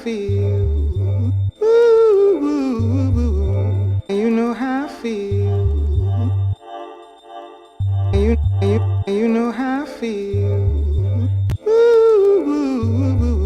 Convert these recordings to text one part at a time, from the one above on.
feel. Ooh, ooh, ooh. You know how I feel. You know how I feel. Ooh, ooh, ooh.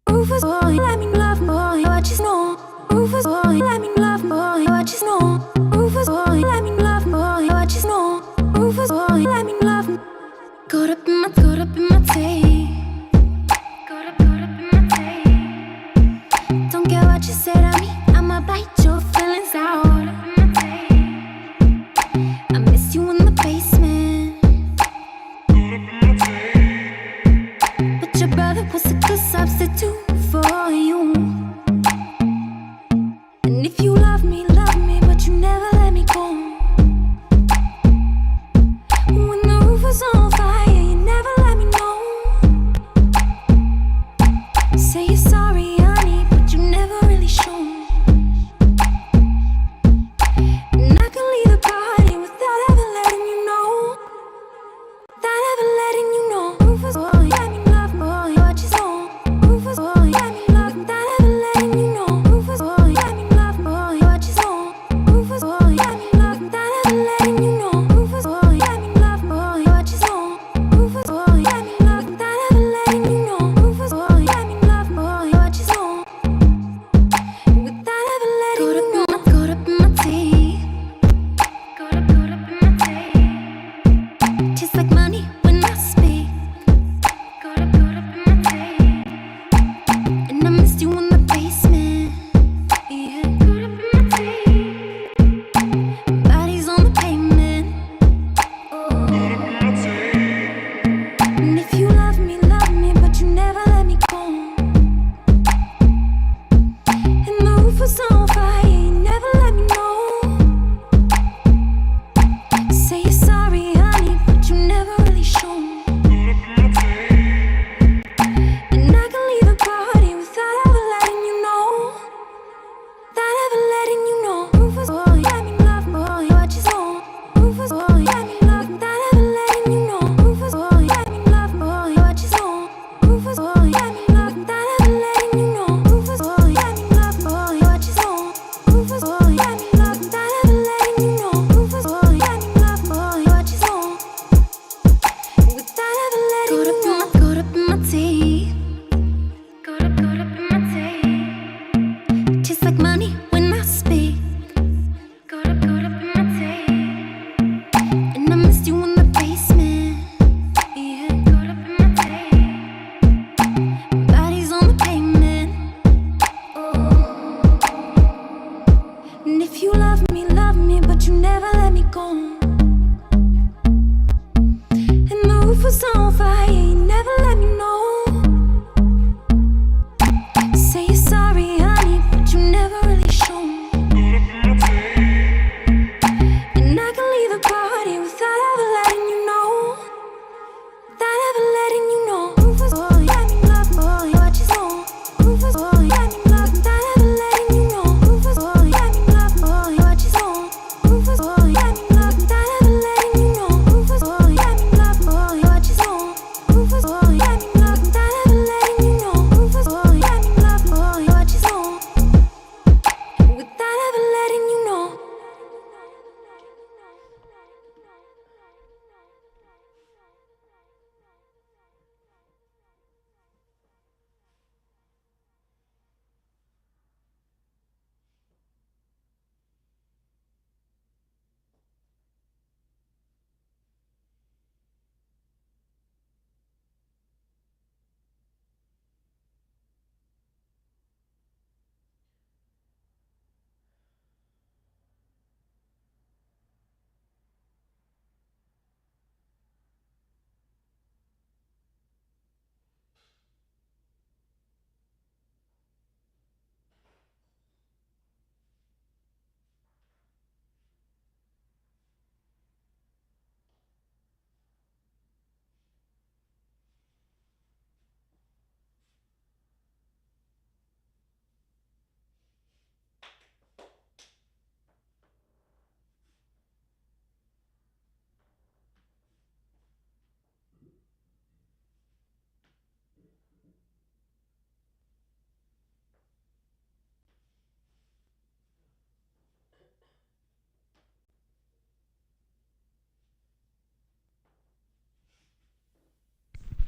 Rufus boy, let me love boy, what you know. Rufus boy, let me love boy, what you know. Rufus boy, let me love boy, what you know. Rufus boy, let me love. Caught up in my tape. Caught up in my tape. Don't care what you say to me, I'ma bite your feelings out. Caught up in my tape. I miss you in the basement. Caught up in my tape. But your brother was a good substitute for you. And if you love me, but you never let me go. When the roof was on fire, you never let me know. Say you're sorry, honey, but you never really show. And I can leave the party without ever letting you know. Without ever letting you know. Rufus boy, let me love boy, what you know. Rufus boy, let me love without ever letting you know. Rufus boy, let me love boy, what you know. Rufus boy, let me love without ever letting you know. Rufus boy, let me love boy, what you know. Rufus boy, let me love without ever letting you know. Rufus boy, let me love boy, what you know. Without ever letting you know. Caught up in my teeth. Caught up in my teeth. Tastes like money when I speak. Caught up in my teeth. And I missed you in the basement. Yeah. Caught up in my teeth. Bodies on the pavement. Oh. Caught up in my teeth. And if you love me, but you never let me go. And the roof was on fire, you never let me know. Say you're sorry, honey, but you never really show. And I can leave the party without ever letting you know. Without ever letting you know. Rufus boy, let me love boy, what you know. Rufus boy, let me love without ever letting you know. Rufus boy, let me love boy, what you know. Rufus boy, let me love without ever letting you know. Rufus boy, let me love boy, what you know. Rufus boy, let me love without ever letting you know. Rufus boy, let me love boy, what you know. Without ever letting you know. Caught up in my teeth. Caught up in my teeth. Tastes like money when I speak. Caught up in my teeth. And I missed you in the basement. Yeah. Caught up in my teeth. Bodies on the pavement. Oh. And if you love me, but you never let me go. And the roof was on fire, you never let me know. Say you're sorry, honey, but you never really show.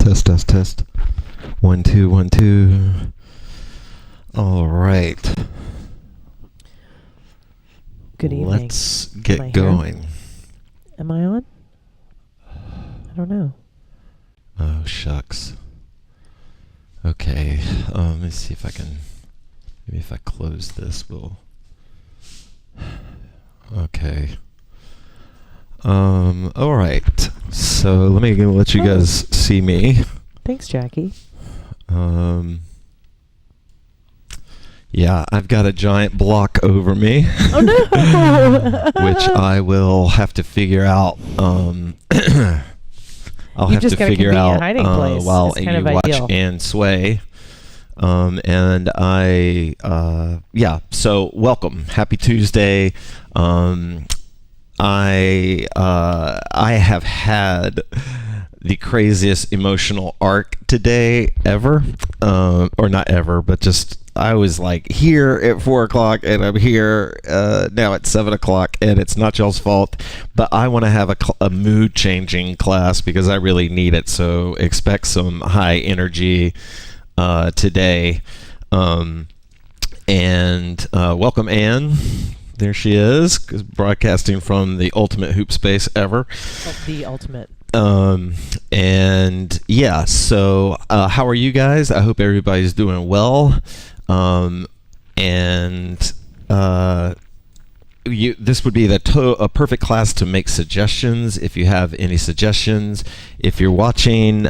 Test, test, test. 1, 2, 1, 2. All right. Good evening. Let's Am I get here? going. Am I on? I don't know. Oh, shucks. Okay. Let me see if I can... Maybe if I close this, we'll... Okay. All right. So let me let you guys see me. Thanks, Jackie. Yeah, I've got a giant block over me. Oh no! Which I will have to figure out. I'll You've have just to got a figure convenient out hiding place. while It's kind you of watch ideal. and sway. And I, yeah. So welcome, happy Tuesday. I have had the craziest emotional arc today ever, or not ever, but just I was like here at 4 o'clock and I'm here now at 7 o'clock, and it's not y'all's fault, but I want to have a mood changing class because I really need it. So expect some high energy today. And welcome, Anne. There she is, broadcasting from the ultimate hoop space ever. The ultimate. And yeah, so how are you guys? I hope everybody's doing well. And this would be a perfect class to make suggestions if you have any suggestions. If you're watching,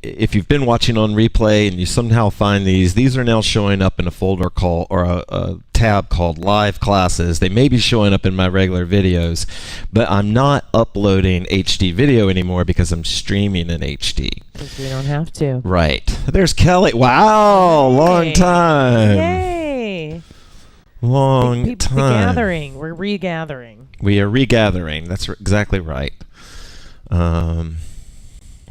if you've been watching on replay and you somehow find these are now showing up in a folder called, or a tab called live classes. They may be showing up in my regular videos, but I'm not uploading HD video anymore because I'm streaming in HD. Because we don't have to. Right. There's Kelly. Wow, long time. Yay! Long time. The gathering. We're regathering. We are regathering. That's exactly right.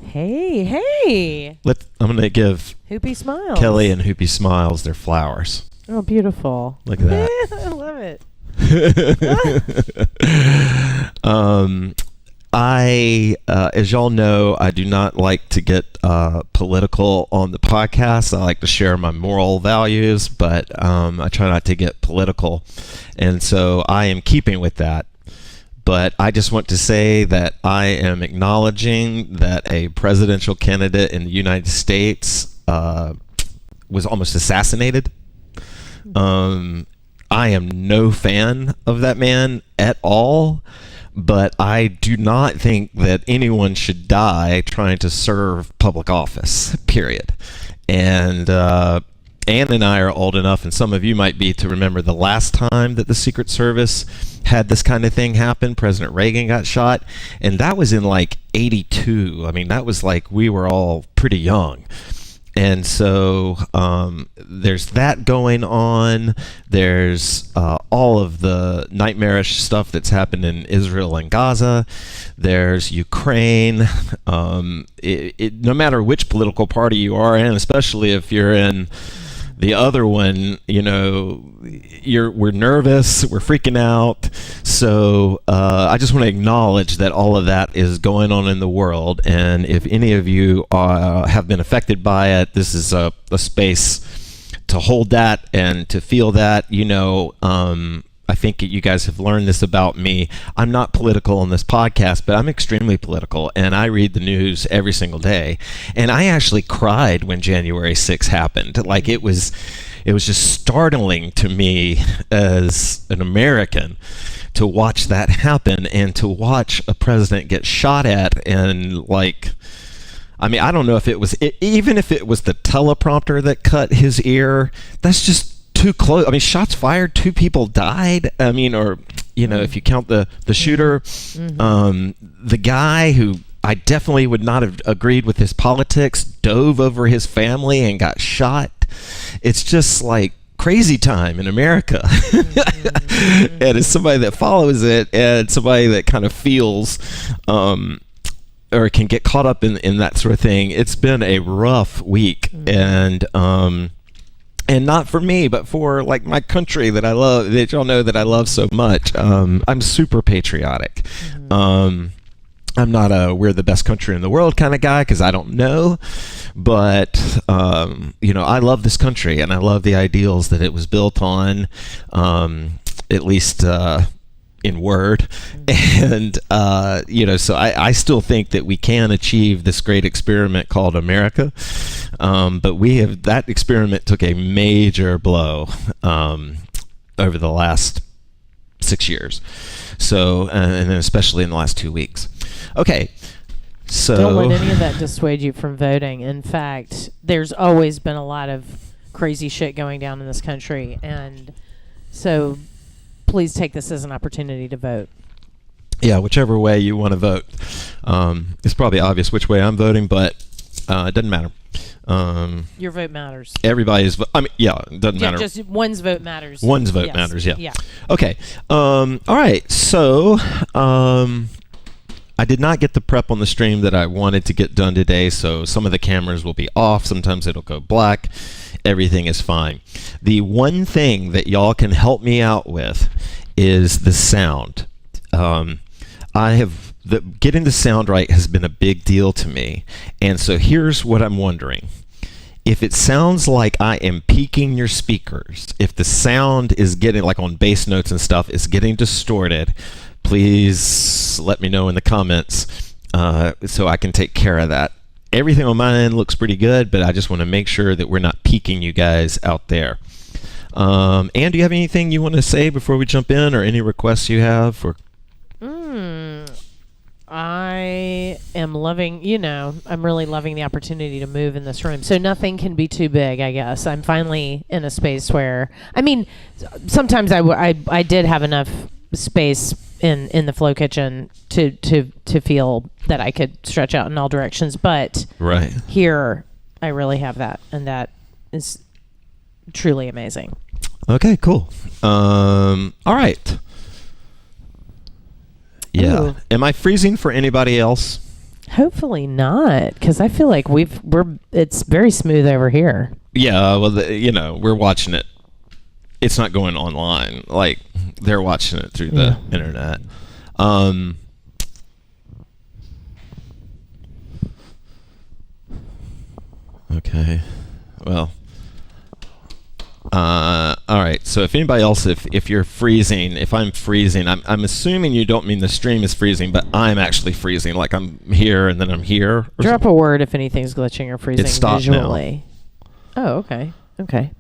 Hey! I'm going to give Hoopy smiles. Kelly and Hoopy Smiles their flowers. Oh, beautiful. Look at that. I love it. As y'all know, I do not like to get political on the podcast. I like to share my moral values, but I try not to get political. And so I am keeping with that. But I just want to say that I am acknowledging that a presidential candidate in the United States was almost assassinated. I am no fan of that man at all, but I do not think that anyone should die trying to serve public office, period. And Ann and I are old enough, and some of you might be, to remember the last time that the Secret Service had this kind of thing happen. President Reagan got shot, and that was in like 82. I mean, that was like we were all pretty young. And so there's that going on. There's all of the nightmarish stuff that's happened in Israel and Gaza. There's Ukraine. No matter which political party you are in, especially if you're in the other one, you know, we're nervous, we're freaking out. So I just want to acknowledge that all of that is going on in the world, and if any of you have been affected by it, this is a space to hold that and to feel that. You know, I think you guys have learned this about me. I'm not political on this podcast, but I'm extremely political, and I read the news every single day. And I actually cried when January 6th happened. Like, it was just startling to me as an American to watch that happen, and to watch a president get shot at. And like, I mean, I don't know if it was even if it was the teleprompter that cut his ear. That's just too close. I mean, shots fired, 2 people died. I mean, or, you know, if you count the shooter, the guy who I definitely would not have agreed with his politics dove over his family and got shot. It's just like crazy time in America. And as somebody that follows it, and somebody that kind of feels or can get caught up in that sort of thing, it's been a rough week. And not for me, but for like my country that I love, that y'all know that I love so much. I'm super patriotic. I'm not a we're the best country in the world kind of guy because I don't know. But, I love this country and I love the ideals that it was built on, at least in word. And, so I still think that we can achieve this great experiment called America. But that experiment took a major blow over the last 6 years. So, and then especially in the last 2 weeks. Okay. So Don't let any of that dissuade you from voting. In fact, there's always been a lot of crazy shit going down in this country. And so please take this as an opportunity to vote. Yeah, whichever way you want to vote. It's probably obvious which way I'm voting, but it doesn't matter. Your vote matters. Everybody's. It doesn't matter. Just one's vote matters. One's vote matters. Yeah. Yeah. Okay. All right. So, I did not get the prep on the stream that I wanted to get done today. So some of the cameras will be off. Sometimes it'll go black. Everything is fine. The one thing that y'all can help me out with is the sound. Getting the sound right has been a big deal to me. And so here's what I'm wondering. If it sounds like I am peaking your speakers, if the sound is getting, like on bass notes and stuff, is getting distorted, please let me know in the comments so I can take care of that. Everything on my end looks pretty good, but I just want to make sure that we're not peaking you guys out there. Ann, do you have anything you want to say before we jump in, or any requests you have? I am loving, I'm really loving the opportunity to move in this room. So nothing can be too big, I guess. I'm finally in a space where, sometimes I did have enough space in the Flow Kitchen to feel that I could stretch out in all directions. But right here, I really have that. And that is truly amazing. Okay, cool. All right. Yeah. Ooh. Am I freezing for anybody else? Hopefully not, because I feel like it's very smooth over here. Yeah, well, we're watching it. It's not going online. Like, they're watching it through the internet. Okay. Well. All right. So if anybody else, if you're freezing, if I'm freezing, I'm assuming you don't mean the stream is freezing, but I'm actually freezing. Like I'm here and then I'm here. Drop a word if anything's glitching or freezing It stopped visually. Now. Oh, okay. Okay.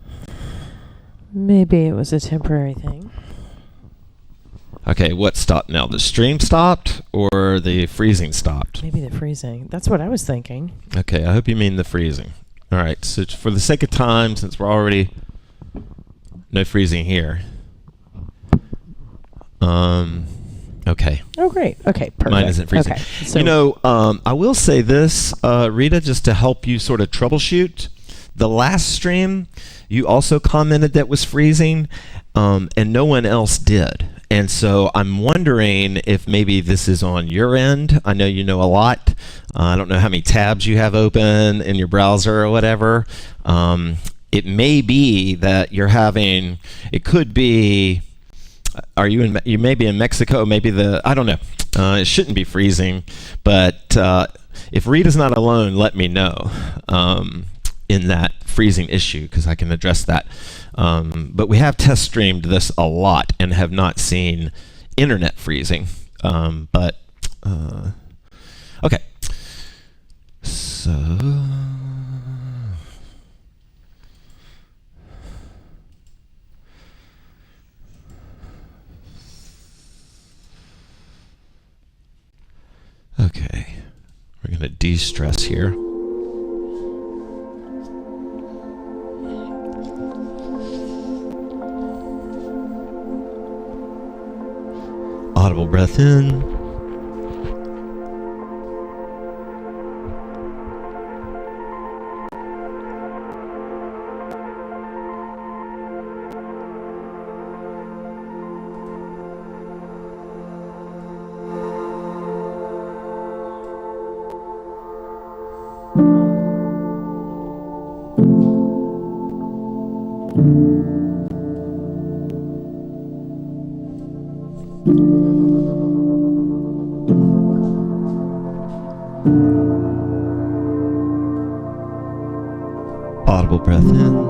Maybe it was a temporary thing. Okay, what stopped now? The stream stopped or the freezing stopped? Maybe the freezing. That's what I was thinking. Okay, I hope you mean the freezing. All right, so for the sake of time, since we're already no freezing here. Okay. Oh, great. Okay, perfect. Mine isn't freezing. Okay. So I will say this, Rita, just to help you sort of troubleshoot. The last stream, you also commented that was freezing, and no one else did. And so I'm wondering if maybe this is on your end. I know you know a lot. I don't know how many tabs you have open in your browser or whatever. It may be that you're having, it could be, you may be in Mexico, maybe I don't know. It shouldn't be freezing, but if Rita's not alone, let me know in that freezing issue, because I can address that. But we have test streamed this a lot and have not seen internet freezing. Okay. So... Okay, we're going to de-stress here. Audible breath in. breath in.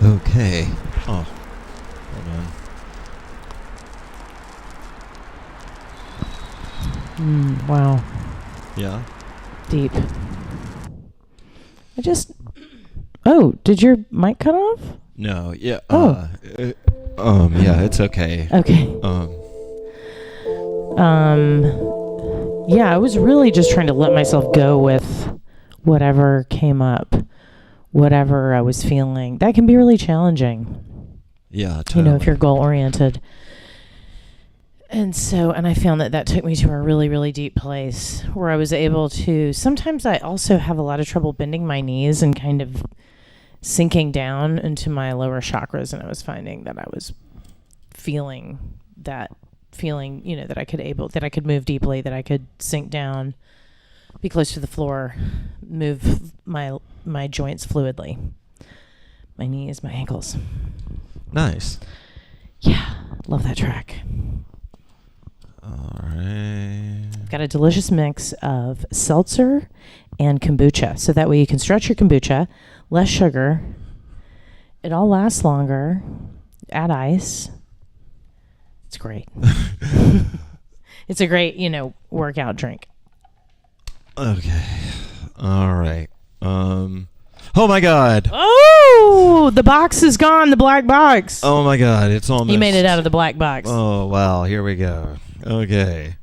Okay. Oh, hold on. Wow. Yeah. Deep. Oh, did your mic cut off? No. Yeah. Oh. Yeah. It's okay. Okay. Yeah, I was really just trying to let myself go with whatever came up, whatever I was feeling. That can be really challenging. Yeah. Totally. You know, if you're goal oriented. And I found that took me to a really, really deep place where I was able to, sometimes I also have a lot of trouble bending my knees and kind of sinking down into my lower chakras. And I was finding that I was feeling, you know, that I could move deeply, that I could sink down, be close to the floor, move my joints fluidly, my knees, my ankles. Nice. Yeah, love that track. All right. Got a delicious mix of seltzer and kombucha. So that way you can stretch your kombucha, less sugar. It all lasts longer. Add ice. It's great. It's a great, you know, workout drink. Okay. All right. Oh my God. Oh, the box is gone. The black box. Oh my God. It's almost. He made it out of the black box. Oh wow. Here we go. Okay.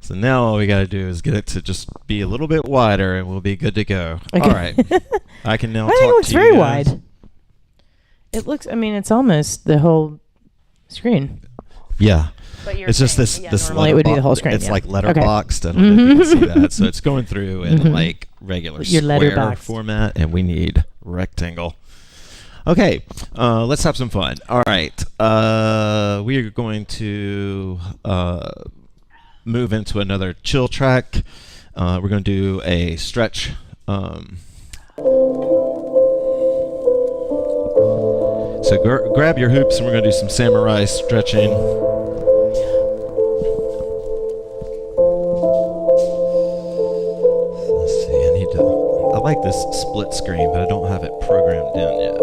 So now all we got to do is get it to just be a little bit wider, and we'll be good to go. Okay. All right. I can now I talk think it looks to very you guys. wide. It looks. I mean, it's almost the whole screen. Yeah. But you're It's just saying- this normally it would be the whole screen. It's yeah. like Okay. letterboxed. I don't know if you can see that. So it's going through in like regular Your square letterboxed. format, and we need rectangle. Okay, let's have some fun. All right, we are going to move into another chill track. We're going to do a stretch. So grab your hoops, and we're going to do some samurai stretching. Let's see, I like this split screen, but I don't have it programmed in yet.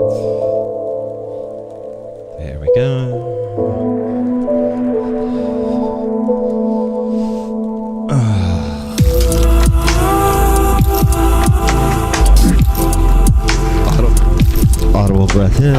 There we go. Audible breath in.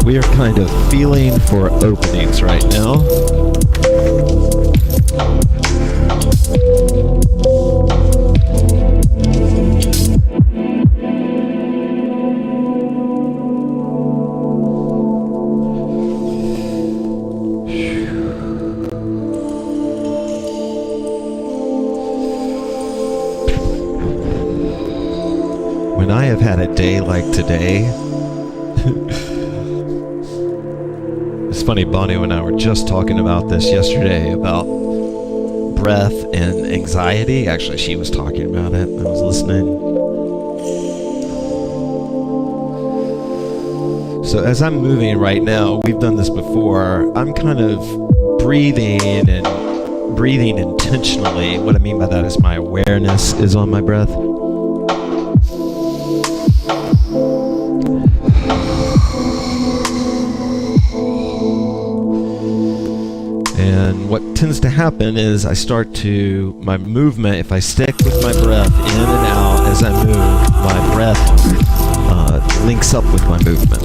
We are kind of feeling for openings right now. When I have had a day like today, it's funny, Bonnie and I were just talking about this yesterday, about breath and anxiety. Actually, she was talking about it. I was listening. So as I'm moving right now, we've done this before, I'm kind of breathing intentionally. What I mean by that is my awareness is on my breath. And what tends to happen is my movement, if I stick with my breath in and out as I move, my breath links up with my movement.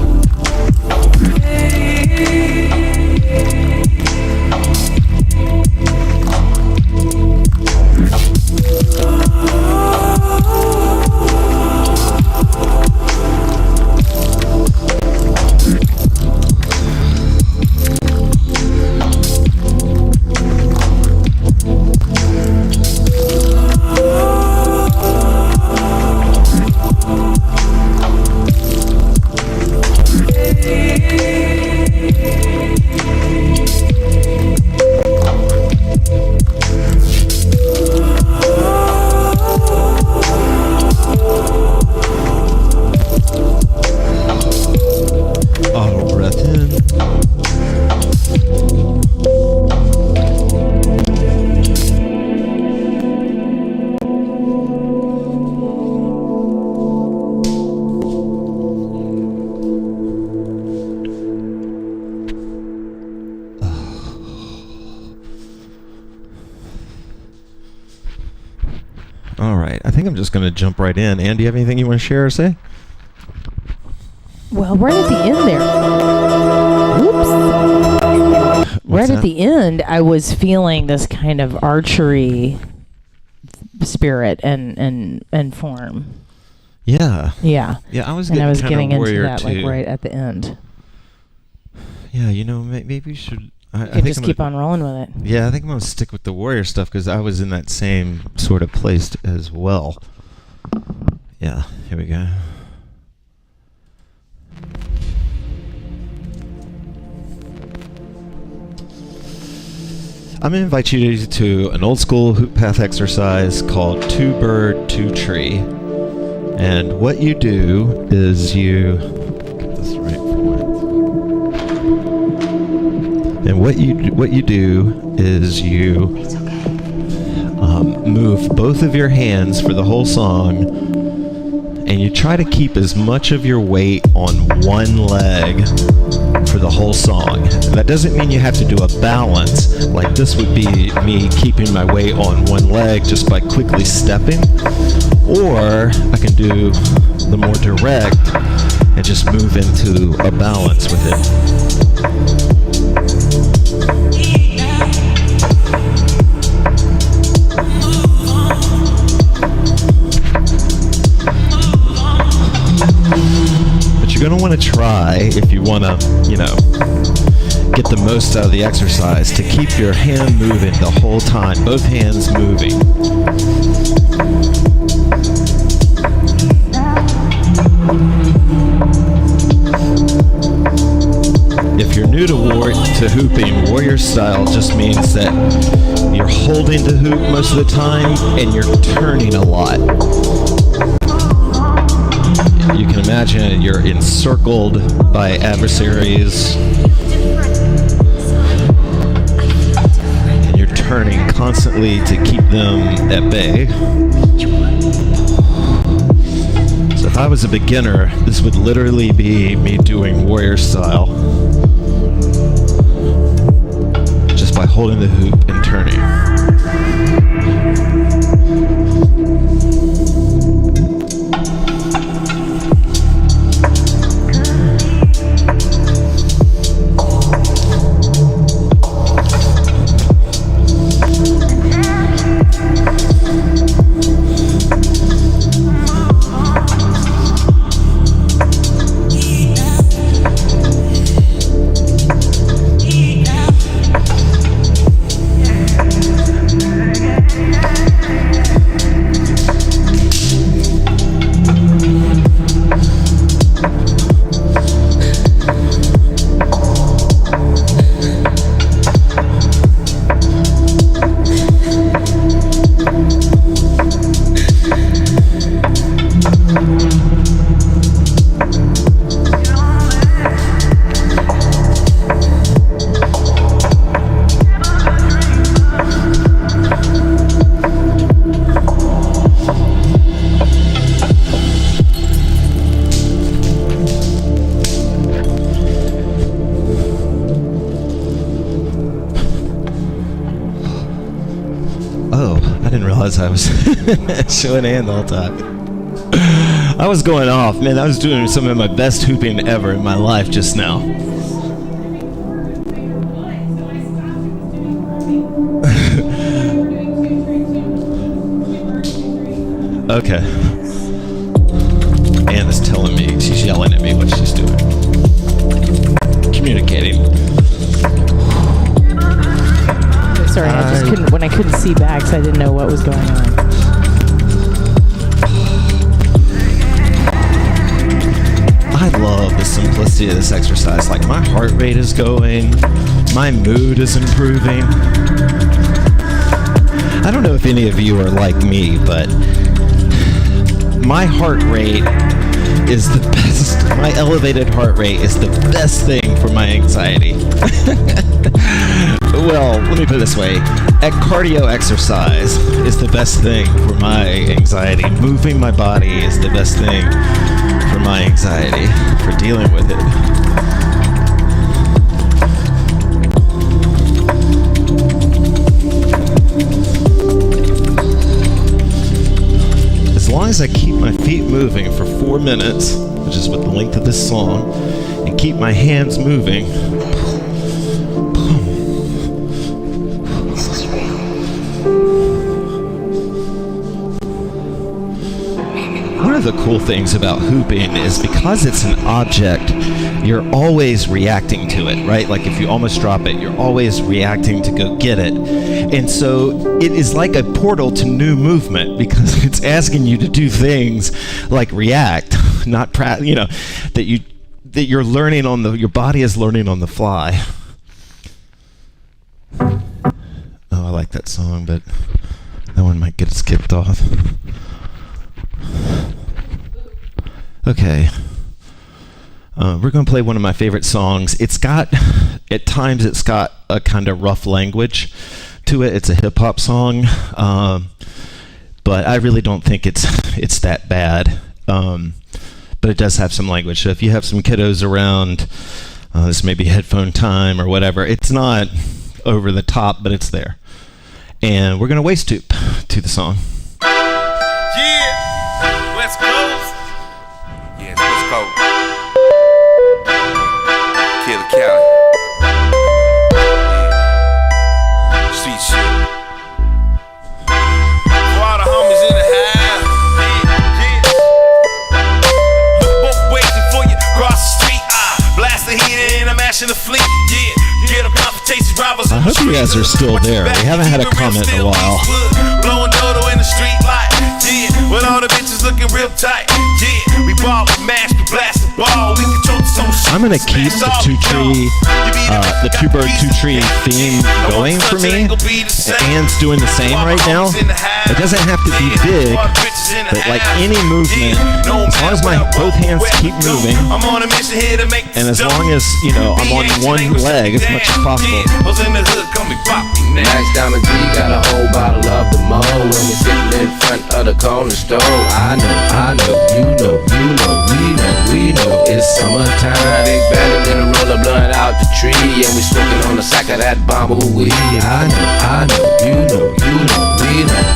All right. I think I'm just going to jump right in. Ann, do you have anything you want to share or say? Well, right at the end there. Oops. Right at the end, I was feeling this kind of archery spirit and form. Yeah. Yeah. Yeah, I was and I was getting into that that like right at the end. Yeah, maybe you should. I Could think just keep on rolling with it. Yeah, I think I'm gonna stick with the warrior stuff because I was in that same sort of place as well. Yeah, here we go. I'm going to invite you to an old school HoopPath exercise called Two Bird, Two Tree. And what you do is get this right for it. And what you do is you move both of your hands for the whole song, and you try to keep as much of your weight on one leg for the whole song. That doesn't mean you have to do a balance. Like this would be me keeping my weight on one leg just by quickly stepping. Or I can do the more direct and just move into a balance with it. You're going to want to try, if you want to, get the most out of the exercise, to keep your hand moving the whole time, both hands moving. If you're new to hooping, warrior style just means that you're holding the hoop most of the time and you're turning a lot. You can imagine you're encircled by adversaries and you're turning constantly to keep them at bay. So if I was a beginner, this would literally be me doing warrior style just by holding the hoop and turning. I was showing Ann the whole time. I was going off, man. I was doing some of my best hooping ever in my life just now. Okay. Ann is telling me, she's yelling at me what she's doing. Communicating. Sorry, I just couldn't, when I couldn't see back, so I didn't know what was going on. I love the simplicity of this exercise. Like, my heart rate is going, my mood is improving. I don't know if any of you are like me, but my heart rate is the best. My elevated heart rate is the best thing for my anxiety. Well, let me put it this way. Cardio exercise is the best thing for my anxiety. Moving my body is the best thing for my anxiety, for dealing with it. as I keep my feet moving for 4 minutes, which is what the length of this song, and keep my hands moving, one of the cool things about hooping is because it's an object, you're always reacting to it, right? Like if you almost drop it, you're always reacting to go get it. And so it is like a portal to new movement because it's asking you to do things like react, not that you're learning your body is learning on the fly. Oh, I like that song, but that one might get skipped off. Okay. We're going to play one of my favorite songs. At times it's got a kind of rough language to it. It's a hip-hop song, but I really don't think it's that bad. But it does have some language. So if you have some kiddos around, this may be headphone time or whatever. It's not over the top, but it's there. And we're going to waist tube to the song. Yeah, West Coast. Yeah, it's West Coast. Killer Cali. Yeah. Street shit. For all the homies in the house. Yeah. Look both ways before you cross the street. Blast the heat and I'm mashing the fleet. Yeah. Get a confrontation drivers. I hope you guys are still there. We haven't had a comment in a while. Blowing dodo in the street light. Yeah, with all the bitches looking real tight. Yeah, we ball, we mash, we blast the ball. We control the social. I'm gonna keep the two bird, two tree theme going for me. Anne's doing the same right now. It doesn't have to be big, but like any movement, as long as my both hands keep moving, and as long as I'm on one leg as much as possible. Max Diamond G got a whole bottle of the mo when we sitting in front of the corner store. I know, you know, we know it's summertime. Big Bandit in a roller blunt out the tree, and we smoking on the sack of that bamboo weed. I know, you know,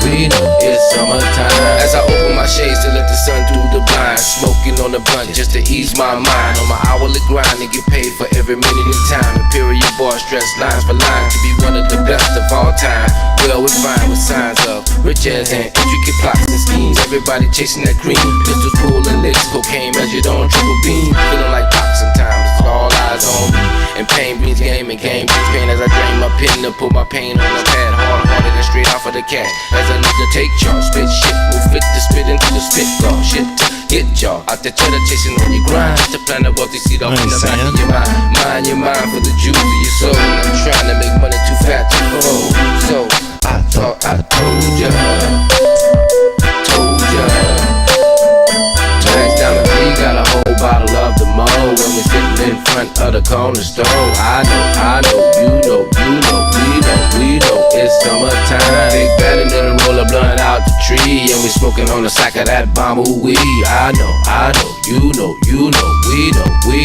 we know it's summertime. As I open my shades to let the sun through the blinds, smoking on the blunt just to ease my mind. On my hourly grind to get paid for every minute in time. Imperial boy stress lines for lines to be one of the best of all time. Well, we're fine with signs of riches and intricate plots and schemes. Everybody chasing that green, pistols, pool and licks, cocaine measured on triple beam. Feeling like pop sometimes, it's all eyes on me. And pain brings game and game brings pain as I drain my pen to put my pain on the pad. Hard-hearted and straight off of the cat. As I need to take charge, spit shit, move fit to spit into the spit bar. Shit to get y'all out there cheddar chasing on your grind. To plan a wealthy seat off in the back of your mind. Mind your mind for the juice of your soul. And I'm trying to make money too fat to fold. So I thought I told ya. Max down the we got a whole bottle of the mo when we sitting in front of the corner store. I know, you know, we know it's summertime. Big Bandit in a roller blunt out the tree, and we smoking on the sack of that bamboo weed. I know, you know, we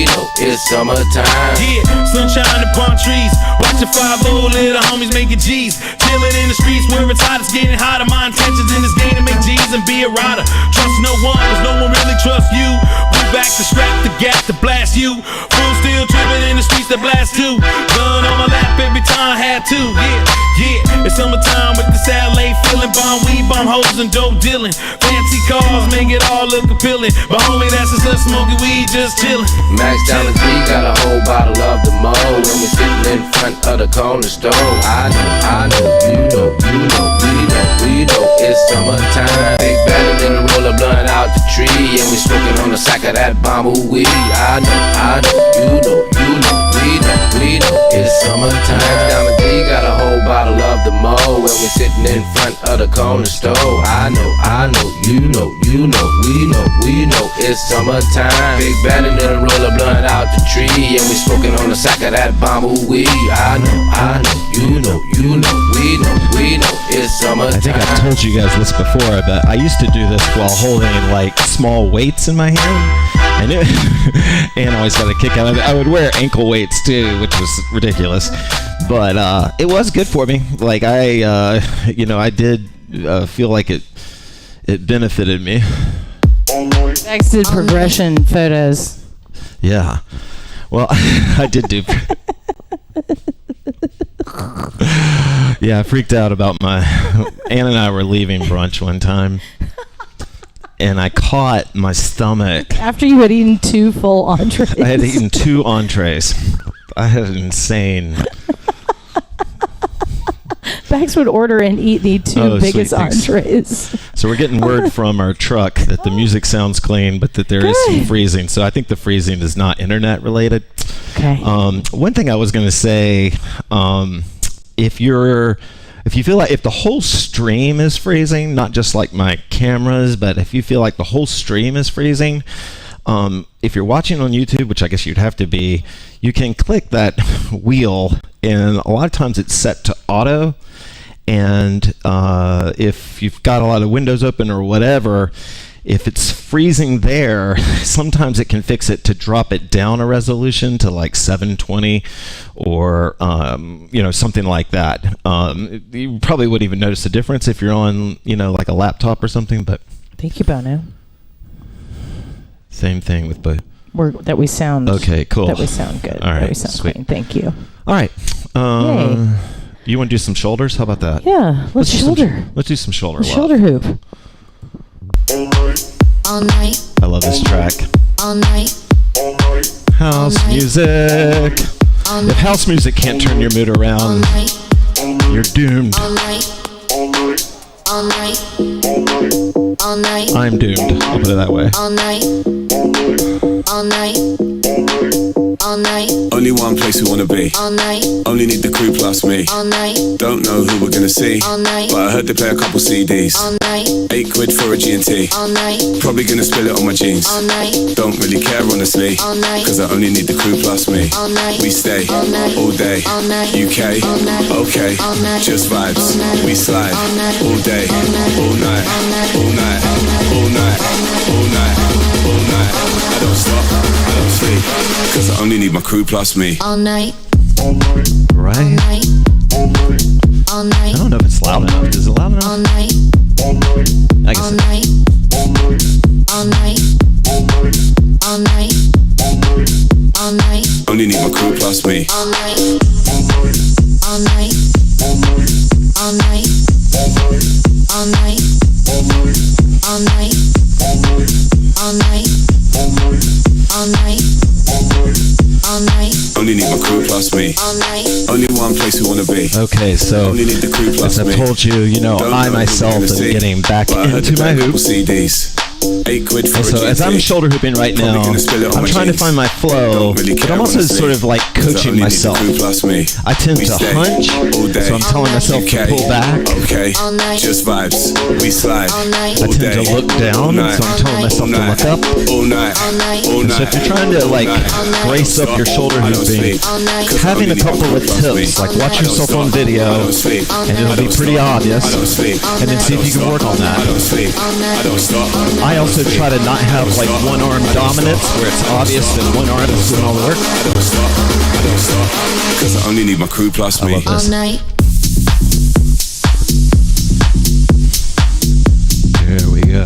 know it's summertime. Yeah, sunshine upon trees, watching 5 little homies making G's. Chilling in the streets where it's hot, it's getting hotter. My intentions in this game to make G's and be a rider. Trust no one, cause no one really trusts you. We back to strap the gap to blast you. Full steel tripping in the streets that blast too. Gun on my lap every time, had to. Yeah, it's summertime with this LA feeling. Bomb weed, bomb hoes and dope dealing. Fancy cars make it all look appealing. But homie, that's just us smoking weed, just chilling. Max Diamond G got a whole bottle of the mo when we sitting in front of the corner store. I know, you know, we know it's summertime. Big Bandit in a roller blunt out the tree, and we smoking on the sack of that bamboo weed. I know, you know, we know it's summertime. Max Diamond G got a whole bottle of the mo when we sitting in front of the corner store. I know, you know, we know it's summertime. Big Bandit in a roller blunt out the tree, and we smoking on the sack of that bamboo weed. I know, you know, we know it's summertime. I think I've told you guys this before, but I used to do this while holding like small weights in my hand, and always got a kick out of it. I would wear ankle weights too, which was ridiculous, but it was good for me. Like I did feel like it benefited me. Max did progression photos. Yeah. Well, I did do. Yeah, I freaked out about Ann and I were leaving brunch one time, and I caught my stomach. After you had eaten 2 full entrees. I had eaten 2 entrees. I had an insane. Max would order and eat the 2 biggest entrees. So we're getting word from our truck that the music sounds clean, but that there is some freezing. So I think the freezing is not internet related. Okay. One thing I was going to say, if you feel like if the whole stream is freezing, not just like my cameras, but if you feel like the whole stream is freezing, if you're watching on YouTube, which I guess you'd have to be, you can click that wheel, and a lot of times it's set to auto. And if you've got a lot of windows open or whatever, if it's freezing there, sometimes it can fix it to drop it down a resolution to like 720 or something like that. You probably wouldn't even notice the difference if you're on like a laptop or something. But thank you, Bono. Same thing with that we sound okay. Cool. That we sound good. All right. That we sound Sweet. clean. Thank you. All right. Yay. You want to do some shoulders? How about that? Yeah. Let's shoulder. Let's do some shoulder. Shoulder hoop. All night. I love this track. All night. House music. If house music can't turn your mood around, you're doomed. All night. All night. All night. I'm doomed. I'll put it that way. All night. All night. All night. Only one place we wanna be. All night. Only need the crew plus me. All night. Don't know who we're gonna see. All night. But I heard they play a couple CDs. All night. £8 for a G&T. All night. Probably gonna spill it on my jeans. All night. Don't really care honestly. All night. Cause I only need the crew plus me. All night. We stay All night. all day. All night. UK. All night. Okay. All night. Just vibes. All night. We slide All night. all day. All night. All night. All night. All night. All night. All night. All night. I don't stop. I don't sleep. Cause I only need my crew plus me. All night. Right? All night. All night. I don't know if it's loud enough. Is it loud enough? All night. I guess All night. All night. All night. All night. Only need my crew plus me. All night. All night. All night. All night. All night. All night. All night. All night. Only need my crew plus me. All night. Only one place we wanna be. Okay, so Only need the crew plus as I've me. told you, Don't I know myself who we're am gonna see, getting back but I heard into they my play a couple hoops. CDs. £8 for And so a as I'm GT. shoulder hooping right now, Probably gonna spill it on I'm my trying to jeans. find my flow, Don't really but care I'm also honestly, sort of like cause I coaching only need the myself. crew plus me. I tend We to stay hunch, all day. so I'm telling myself to UK. pull back. Okay, All night. just vibes. We slide All night. I all tend day. to look all down, night. so I'm telling myself to look up. All night. All night. All And so night. if you're trying to like All night. brace up your shoulder I don't hooping, sleep. All night. Cause I having a only need my couple crew of plus me. tips, like watch I don't yourself stop. on video, I don't sleep. and it'll I be don't pretty stop. obvious, I don't sleep. and then see if you can work on that. I don't sleep. I don't stop. I also try to not have like one arm dominance where it's obvious that one arm is doing all the work. I don't stop. I don't stop. Cause I only need my crew plus I me. love All this. night. There we go.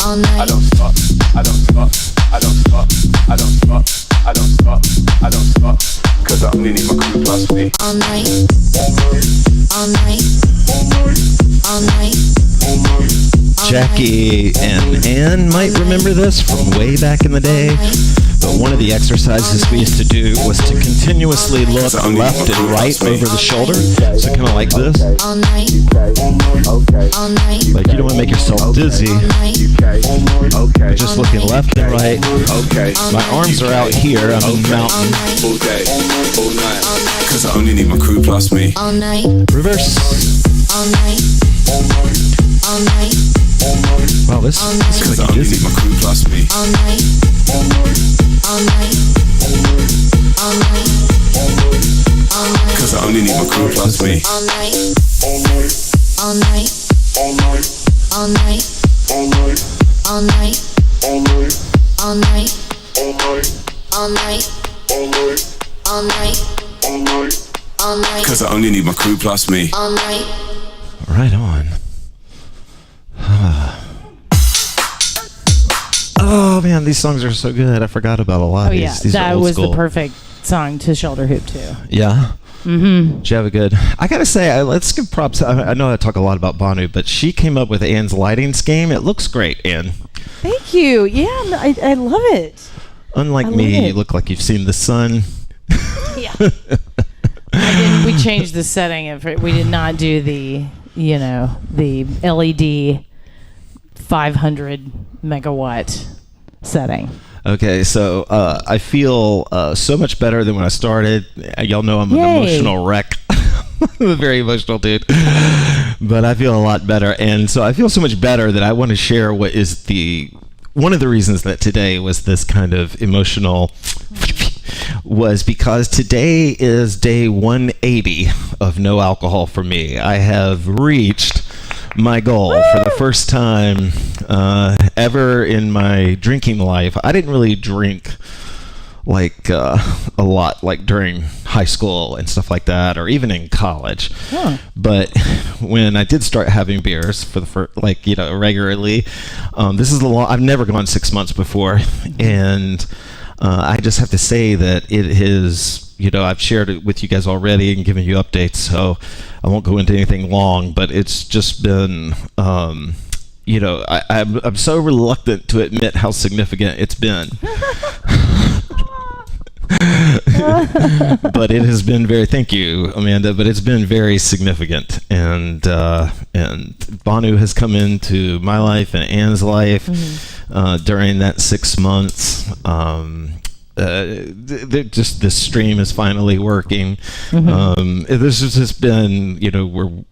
All night. I don't stop. I don't stop. I don't stop. I don't stop. I don't stop. I don't stop. Cause I only need my crew plus me. All night. All night. All night. Jackie and Ann might remember this from way back in the day, but one of the exercises we used to do was to continuously look left and right over the shoulder, so kind of like this. All night. All night. Like you don't want to make yourself dizzy, All night. but just looking left and right. Okay. My arms are out here, I'm in the mountain. All day. All night. Cause I only need my crew plus me. All night. Reverse. All night. All night. Wow, this Cause is I like only dizzy. need my crew plus me. All night. All night. All night. All night. Cause I only need my crew plus me. All night. All night. All night. All night. All night. All night. All night. All night. All night. All night. Cause I only need my crew plus me. All night. Right on. Oh man, these songs are so good. I forgot about a lot Oh of yeah, these. These that are old was school. the perfect song to shoulder hoop to. Yeah. Mm-hmm. Did you have a good? I gotta say, let's give props. I know I talk a lot about Banu, but she came up with Anne's lighting scheme. It looks great, Anne. Thank you. Yeah, I love it. Unlike I love me, it. you look like you've seen the sun. Yeah. We changed the setting. We did not do the the LED 500 megawatt setting. Okay, so I feel so much better than when I started. Y'all know I'm an Yay. emotional wreck. I'm a very emotional dude. But I feel a lot better. And so I feel so much better that I want to share what is one of the reasons that today was this kind of emotional was because today is day 180 of no alcohol for me. I have reached my goal for the first time ever in my drinking life. I didn't really drink like a lot, like during high school and stuff like that, or even in college. Huh. But when I did start having beers for the first, regularly, this is I've never gone 6 months before, and I just have to say that it is. I've shared it with you guys already and given you updates, so I won't go into anything long, but it's just been, I'm so reluctant to admit how significant it's been. But it has been thank you, Amanda, but it's been very significant. And Banu has come into my life and Anne's life during that 6 months. Just this stream is finally working. This has just been, we're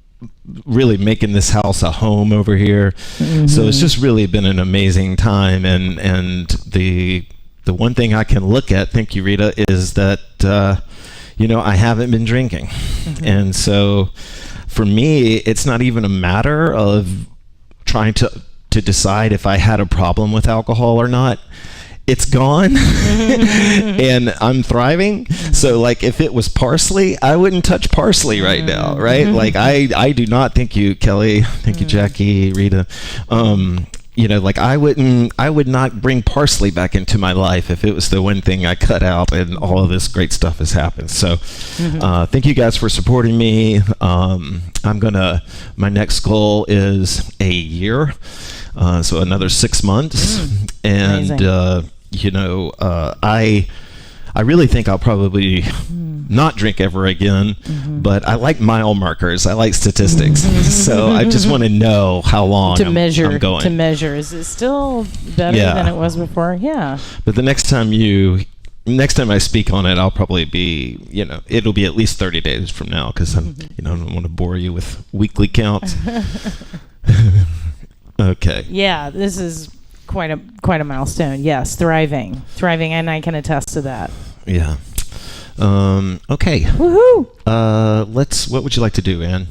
really making this house a home over here. So it's just really been an amazing time. And the one thing I can look at, thank you, Rita, is that, I haven't been drinking. And so for me, it's not even a matter of trying to decide if I had a problem with alcohol or not. It's gone and I'm thriving. So like if it was parsley, I wouldn't touch parsley right now, right? Like I do not, thank you, Kelly, thank you, Jackie, Rita. I would not bring parsley back into my life if it was the one thing I cut out and all of this great stuff has happened. So thank you guys for supporting me. My next goal is a year. So another 6 months. And, I really think I'll probably not drink ever again, but I like mile markers. I like statistics. So I just want to know how long I'm going. To measure. Is it still better than it was before? Yeah. But the next time I speak on it, I'll probably be, it'll be at least 30 days from now because I don't want to bore you with weekly counts. Okay. Yeah, this is quite a milestone. Yes, thriving, and I can attest to that. Yeah. Okay. Woohoo! What would you like to do, Anne?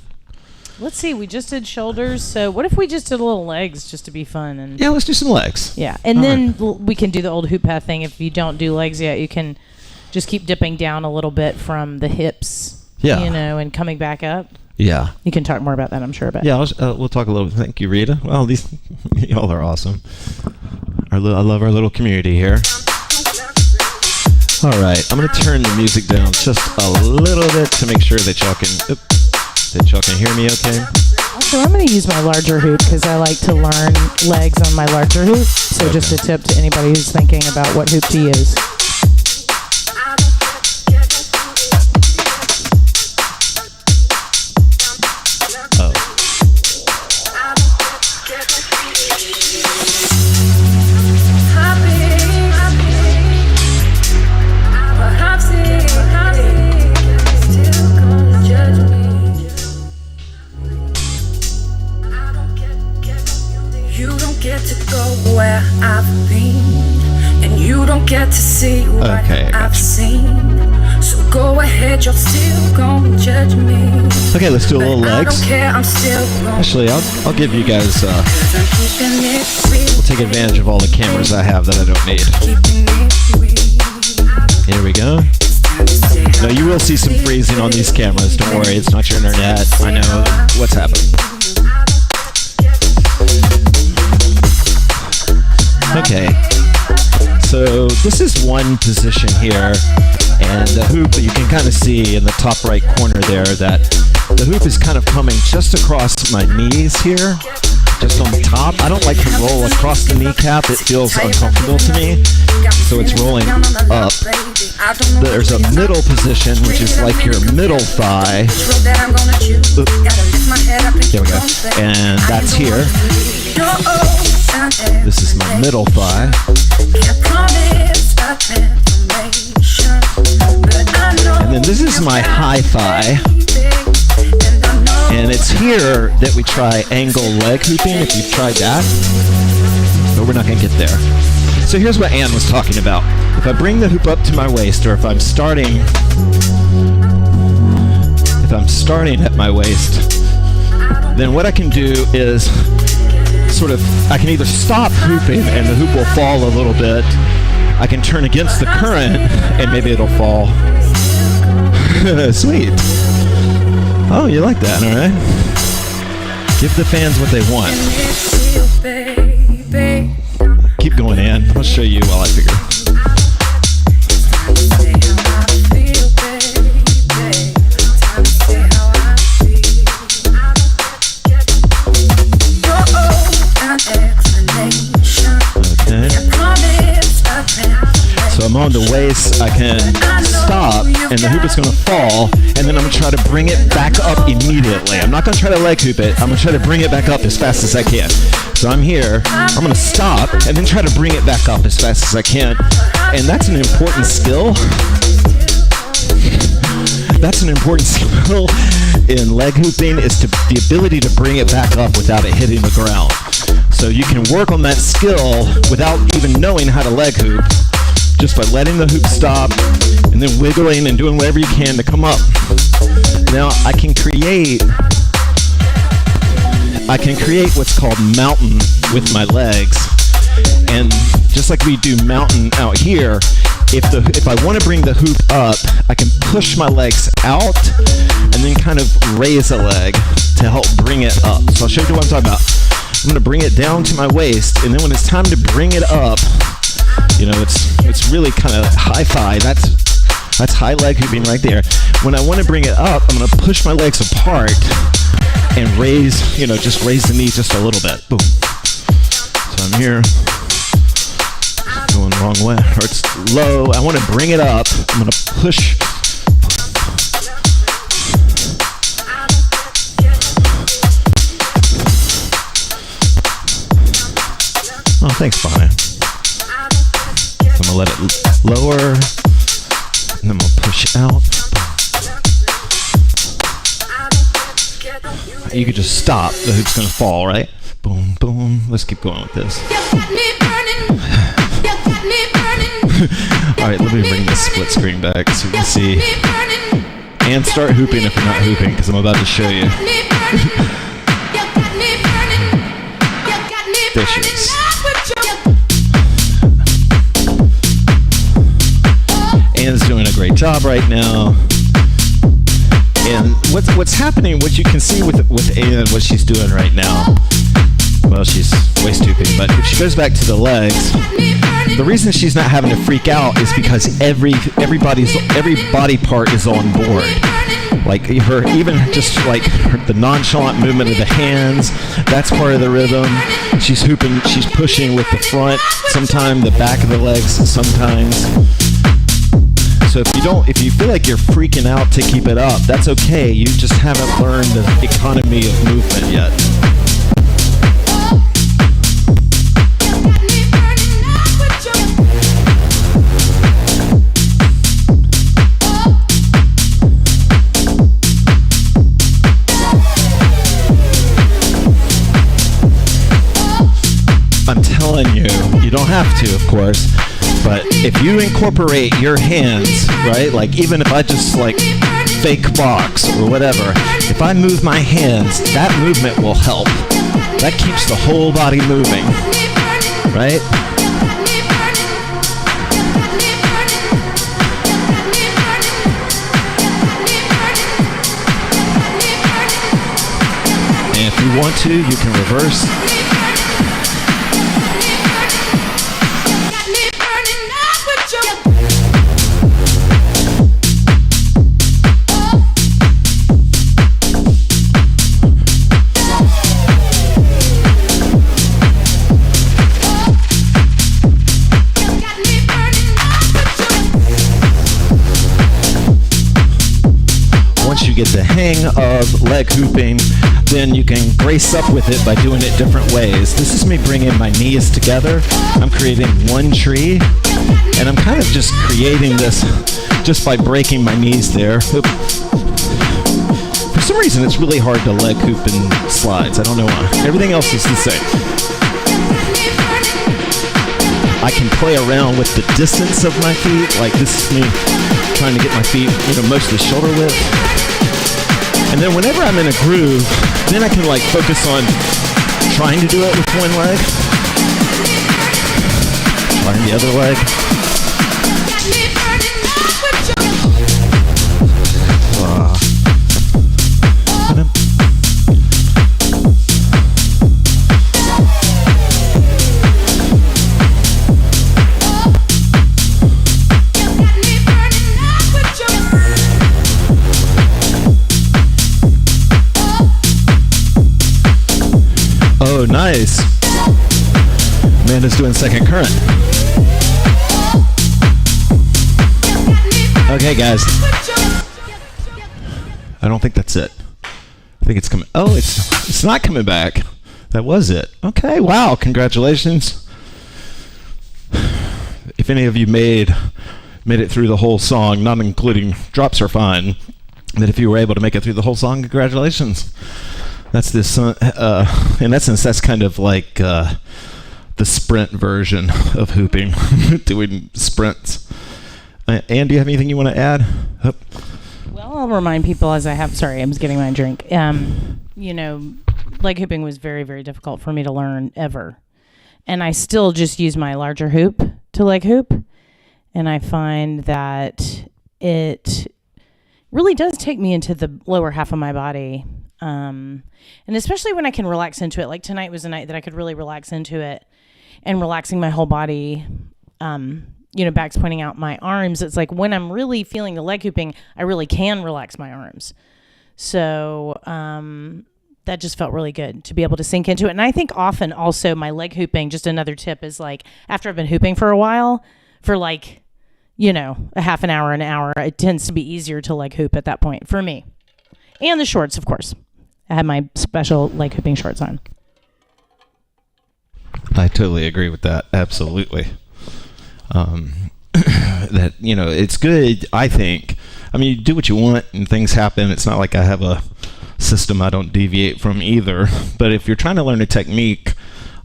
Let's see. We just did shoulders, so what if we just did a little legs just to be fun? And yeah, let's do some legs. Yeah, and then we can do the old HoopPath thing. If you don't do legs yet, you can just keep dipping down a little bit from the hips. Yeah. And coming back up. Yeah. You can talk more about that, I'm sure. But yeah, we'll talk a little bit. Thank you, Rita. Well, y'all are awesome. I love our little community here. All right, I'm going to turn the music down just a little bit to make sure that y'all can hear me okay. Also, I'm going to use my larger hoop because I like to learn legs on my larger hoop. So Okay. Just a tip to anybody who's thinking about what hoop to use. You don't get to go where I've been, and you don't get to see what Okay, I got I've you. seen. So go ahead, you're still gonna judge me. Okay, let's do a little I legs. don't care, I'm still gonna. Actually, I'll give you guys. 'Cause I'm keeping it real. We'll take advantage of all the cameras I have that I don't need. Keeping it real. Here we go. No, you will see some freezing on these cameras. Don't worry, it's not your internet. I know what's happening. Okay. So this is one position here, and the hoop, you can kind of see in the top right corner there that the hoop is kind of coming just across my knees here, just on the top. I don't like to roll across the kneecap. It feels uncomfortable to me, so it's rolling up. There's a middle position, which is like your middle thigh. There we go. And that's here. This is my middle thigh. And then this is my high thigh. And it's here that we try angle leg hooping, if you've tried that. But we're not going to get there. So here's what Ann was talking about. If I bring the hoop up to my waist, or if I'm starting at my waist, then what I can do is I can either stop hooping and the hoop will fall a little bit. I can turn against the current and maybe it'll fall. Sweet. Oh, you like that, all right? Give the fans what they want. Keep going, Ann. I'll show you while I figure. So I'm on the waist, I can stop, and the hoop is going to fall, and then I'm going to try to bring it back up immediately. I'm not going to try to leg hoop it, I'm going to try to bring it back up as fast as I can. So I'm here, I'm going to stop, and then try to bring it back up as fast as I can. And that's an important skill. That's an important skill in leg hooping, is the ability to bring it back up without it hitting the ground. So you can work on that skill without even knowing how to leg hoop, just by letting the hoop stop and then wiggling and doing whatever you can to come up. Now I can create what's called mountain with my legs. And just like we do mountain out here, if I want to bring the hoop up, I can push my legs out and then kind of raise a leg to help bring it up. So I'll show you what I'm talking about. I'm going to bring it down to my waist, and then when it's time to bring it up, you know, it's really kind of high thigh. That's high leg hooping right there. When I want to bring it up, I'm going to push my legs apart and raise, just raise the knee just a little bit. Boom. So I'm here, going the wrong way, or it's low. I want to bring it up. I'm going to push. Oh, thanks, Bonnie. I'm going to let it lower, and then we'll push out. You could just stop. The hoop's going to fall, right? Boom, boom. Let's keep going with this. All right, let me bring this split screen back so you can see. And start hooping if you're not hooping, because I'm about to show you. Vicious. Anne's doing a great job right now. And what's happening, what you can see with Anne, what she's doing right now, well, she's waist hooping, but if she goes back to the legs, the reason she's not having to freak out is because every body part is on board. Like the nonchalant movement of the hands, that's part of the rhythm. She's hooping, she's pushing with the front, sometimes the back of the legs, sometimes. So if you feel like you're freaking out to keep it up, that's okay. You just haven't learned the economy of movement yet. I'm telling you, you don't have to, of course. But if you incorporate your hands, right, like even if I just fake box or whatever, if I move my hands, that movement will help. That keeps the whole body moving, right? And if you want to, you can reverse. speaking of leg hooping, then you can brace up with it by doing it different ways. This is me bringing my knees together. I'm creating one tree, and I'm kind of just creating this just by breaking my knees there. Oop. For some reason, it's really hard to leg hoop in slides. I don't know why. Everything else is the same. I can play around with the distance of my feet. Like this is me trying to get my feet, mostly shoulder width. And then whenever I'm in a groove, then I can like focus on trying to do it with one leg, trying the other leg. Oh, nice. Amanda's doing second current. Okay, guys. I don't think that's it. I think it's coming. Oh, it's not coming back. That was it. Okay, wow. Congratulations. If any of you made it through the whole song, not including drops are fine, but if you were able to make it through the whole song, congratulations. That's this, in essence, that's kind of like the sprint version of hooping, doing sprints. Ann, do you have anything you want to add? Oh. Well, I'll remind people as I have, sorry, I'm just getting my drink. Leg hooping was very, very difficult for me to learn ever. And I still just use my larger hoop to leg hoop. And I find that it really does take me into the lower half of my body. And especially when I can relax into it, like tonight was a night that I could really relax into it and relaxing my whole body. Back's pointing out my arms. It's like when I'm really feeling the leg hooping, I really can relax my arms. So, that just felt really good to be able to sink into it. And I think often also my leg hooping, just another tip is like after I've been hooping for a while, for like, a half an hour, it tends to be easier to leg hoop at that point for me. And the shorts, of course. I had my special leg hooping shorts on. I totally agree with that. Absolutely. That, it's good, I think. I mean, you do what you want and things happen. It's not like I have a system I don't deviate from either. But if you're trying to learn a technique,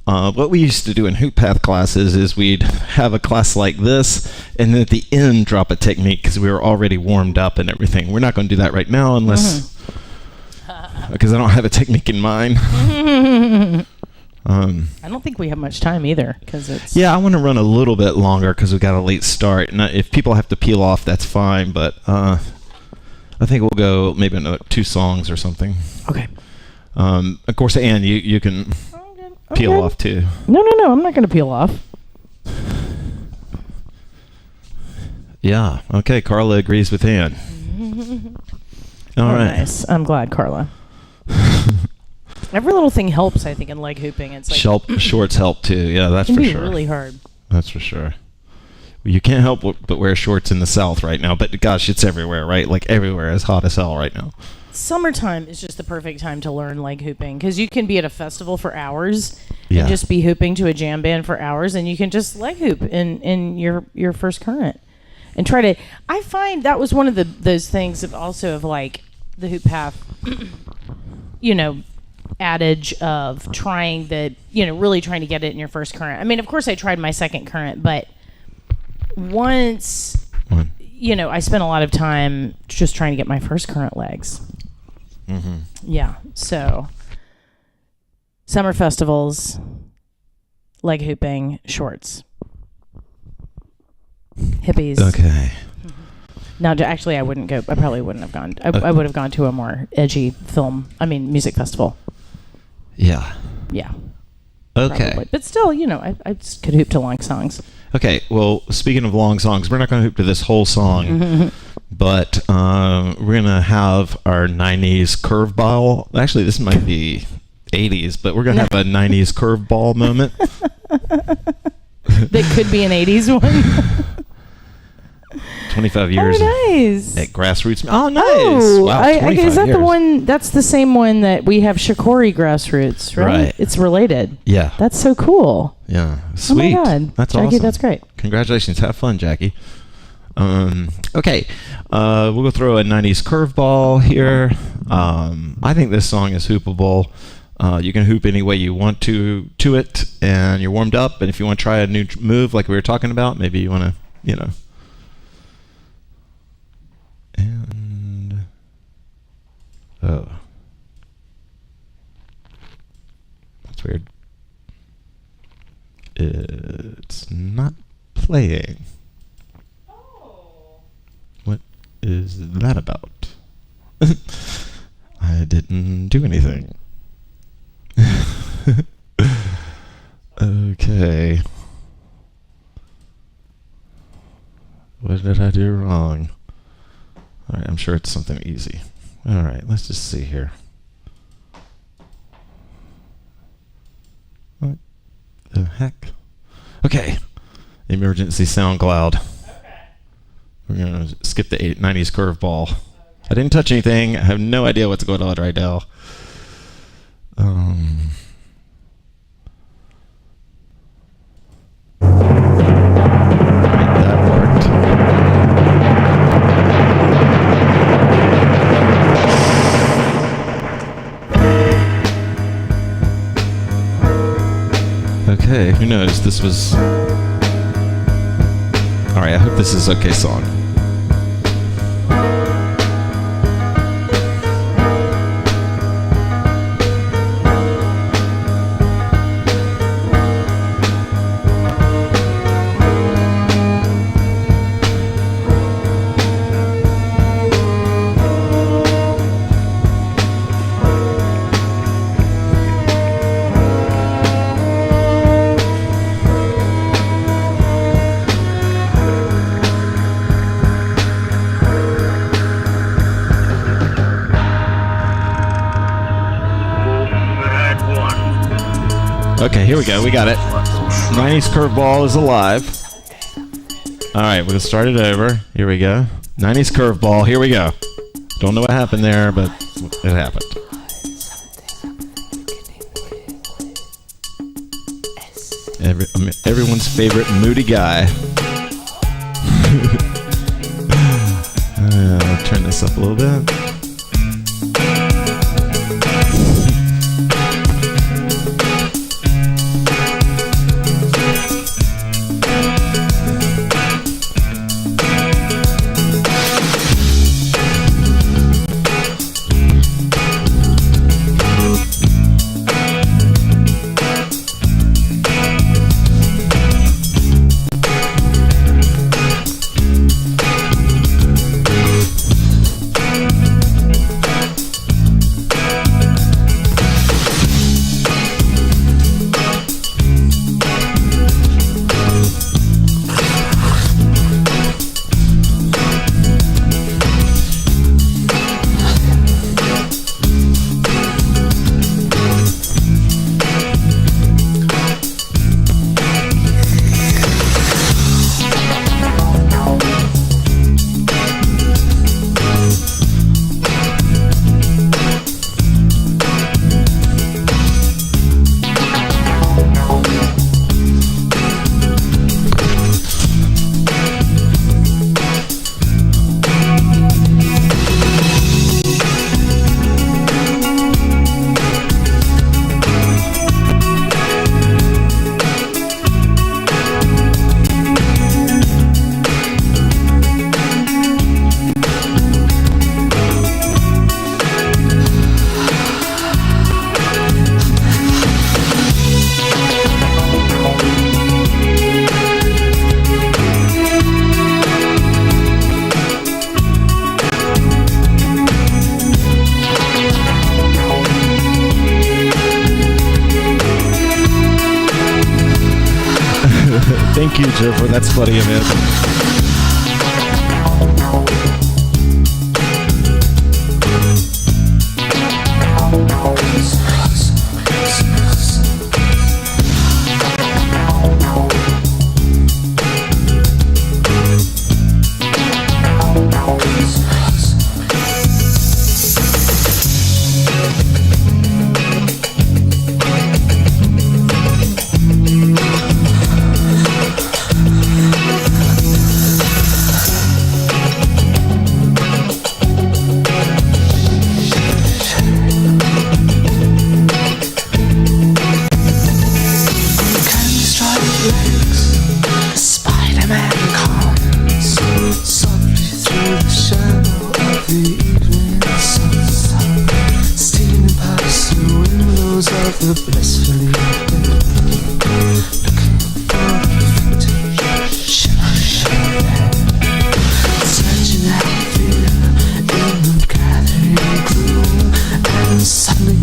what we used to do in HoopPath classes is we'd have a class like this and then at the end drop a technique because we were already warmed up and everything. We're not going to do that right now unless... because I don't have a technique in mind. I don't think we have much time either because it's... Yeah, I want to run a little bit longer because we got a late start. And if people have to peel off, that's fine. But I think we'll go maybe 2 songs or something. Okay. Of course, Ann, you can peel off too. No, I'm not going to peel off. Yeah. Okay, Carla agrees with Ann. All right. Nice. I'm glad, Carla. Every little thing helps, I think, in leg hooping. It's like shorts help too. Yeah, that's for sure. It can be really hard. That's for sure. Well, you can't help but wear shorts in the South right now. But gosh, it's everywhere, right? Like everywhere is hot as hell right now. Summertime is just the perfect time to learn leg hooping because you can be at a festival for hours and just be hooping to a jam band for hours, and you can just leg hoop in your first current and try to. I find that was one of those things of like the HoopPath, adage of trying really trying to get it in your first current. I mean, of course I tried my second current, but once, I spent a lot of time just trying to get my first current legs. Mm-hmm. Yeah. So summer festivals, leg hooping, shorts, hippies. Okay. Now, actually, I wouldn't go. I probably wouldn't have gone. I would have gone to a more edgy music festival. Yeah. Yeah. Okay. Probably. But still, I just could hoop to long songs. Okay. Well, speaking of long songs, we're not going to hoop to this whole song, but we're going to have our 90s curveball. Actually, this might be 80s, but we're going to have a 90s curveball moment. That could be an 80s one. 25 years nice. at Grassroots. Oh, nice. Oh, wow, is that years. the one? That's the same one that we have Shikori Grassroots, right? Right. It's related. Yeah. That's so cool. Yeah. Sweet. Oh my God. That's Jackie, awesome. that's great. Congratulations. Have fun, Jackie. Okay. We'll go throw a 90s curveball here. I think this song is hoopable. You can hoop any way you want to it, and you're warmed up. And if you want to try a new move like we were talking about, maybe you want to, And oh, that's weird. It's not playing. What is that about? I didn't do anything. Okay. What did I do wrong? Alright, I'm sure it's something easy. Alright, let's just see here. What the heck? Okay. Emergency sound cloud. We're going to skip the 90s curveball. I didn't touch anything. I have no idea what's going on right now. That worked. Okay, who knows? This was... Alright, I hope this is okay song. Okay, here we go. We got it. 90s curveball is alive. All right, we're going to start it over. Here we go. 90s curveball. Here we go. Don't know what happened there, but it happened. Everyone's favorite moody guy. I'll turn this up a little bit. Thank you, Jennifer. That's funny of it. of the blissfully searching out fear in the gathering gloom, and suddenly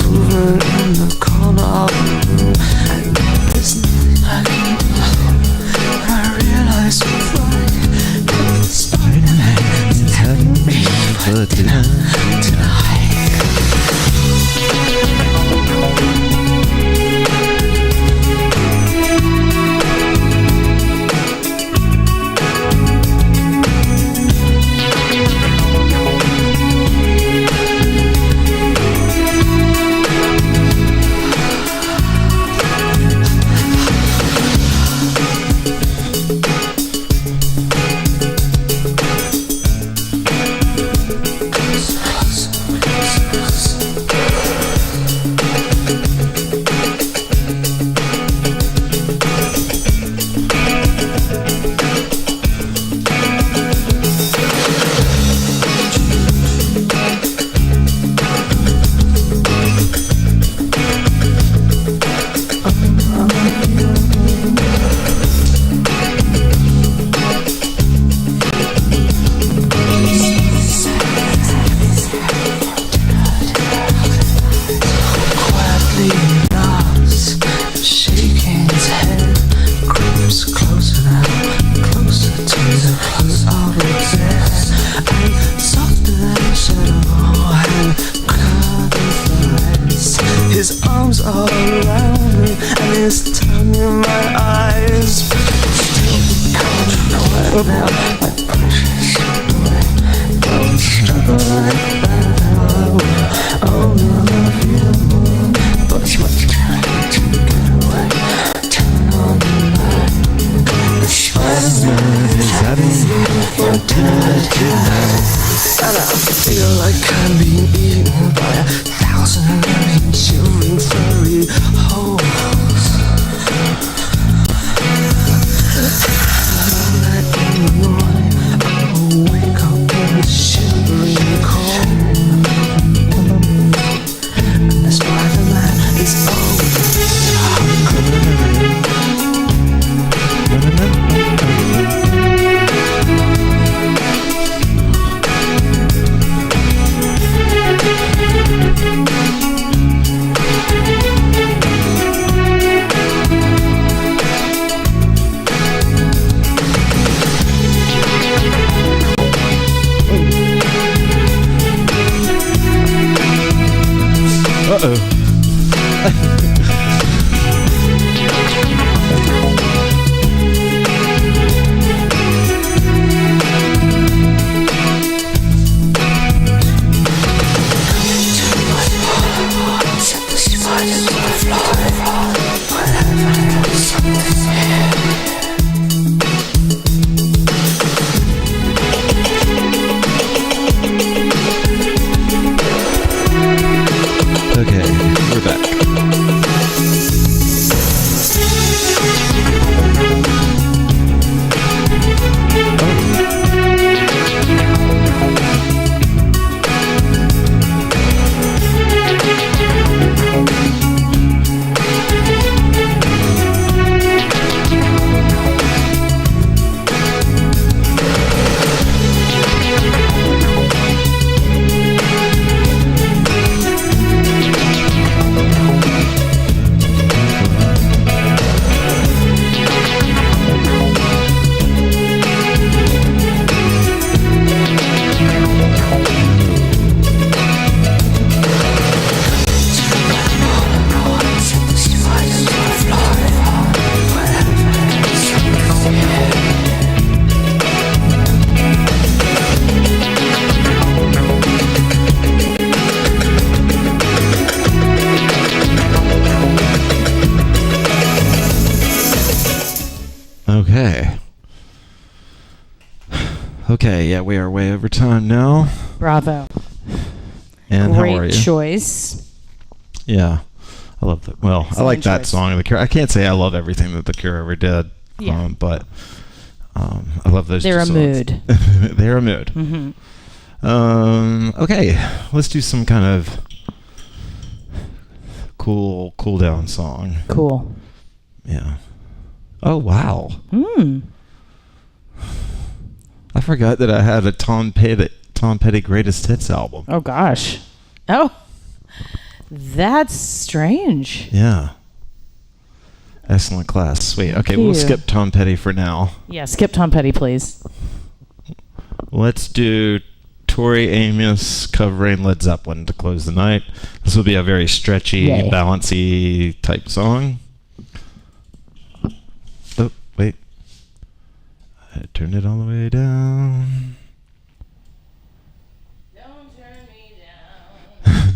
over in the corner of the room, and there's nothing I can do. I realize why Spider-Man is having me for dinner tonight. Okay. Okay, yeah, we are way over time now. Bravo. And Great how are you? choice. Yeah. I love that. Well, I like that choice. song. The Cure. I can't say I love everything that The Cure ever did. Yeah. But I love those They're two a songs. mood. They're a mood. Mm-hmm. Okay, let's do some kind of cool down song. Cool. Yeah. Oh wow. I forgot that I had a Tom Petty Greatest Hits album. Oh gosh. Oh, that's strange. Yeah. Excellent class. Sweet. Okay, we'll skip Tom Petty for now. Yeah, skip Tom Petty, please. Let's do Tori Amos covering Led Zeppelin to close the night. This will be a very stretchy, Yay. bouncy type song. Oh, wait. I turned it all the way down. Don't turn me down.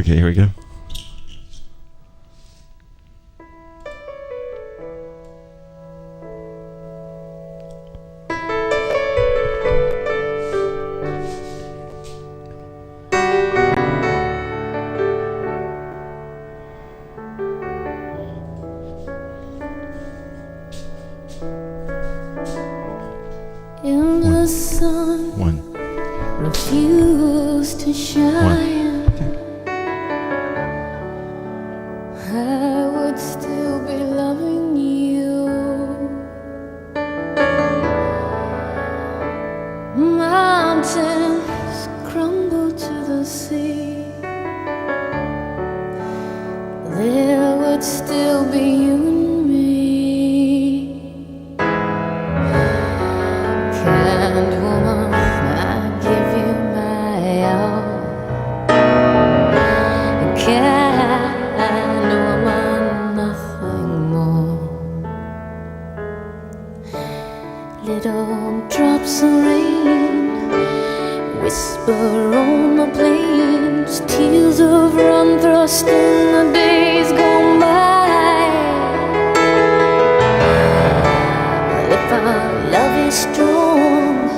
Okay, here we go. In the sun One. refused to shine, I would still be loving you. Mountains crumble to the sea, there would still be you and me. Kind woman, I give you my all. Kind woman, nothing more. Little drops of rain whisper on the plains, tears of run thrust in the days gone by. If our love is strong,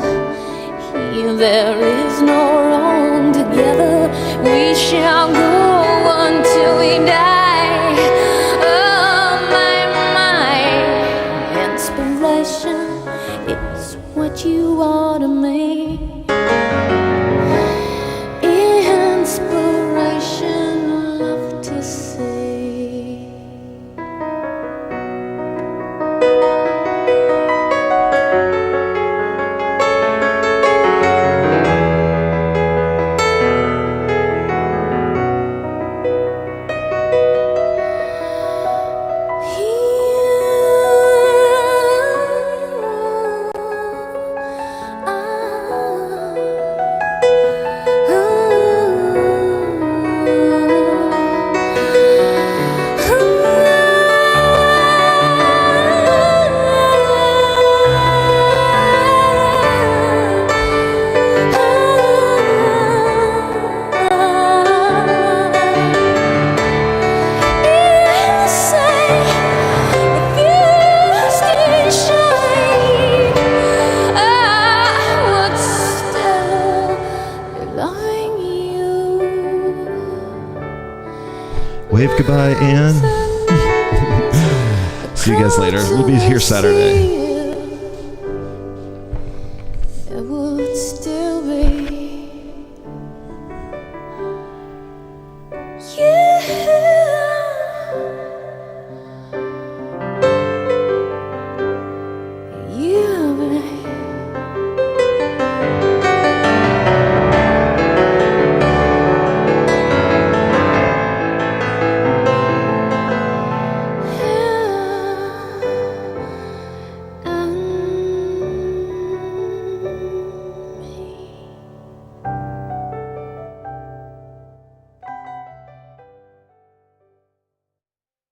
here there is no wrong. Together we shall go until we die. Oh my, inspiration is what you are to me. Inspiration, love to say. Wave goodbye, Anne. See you guys later. We'll be here Saturday. It would still be you.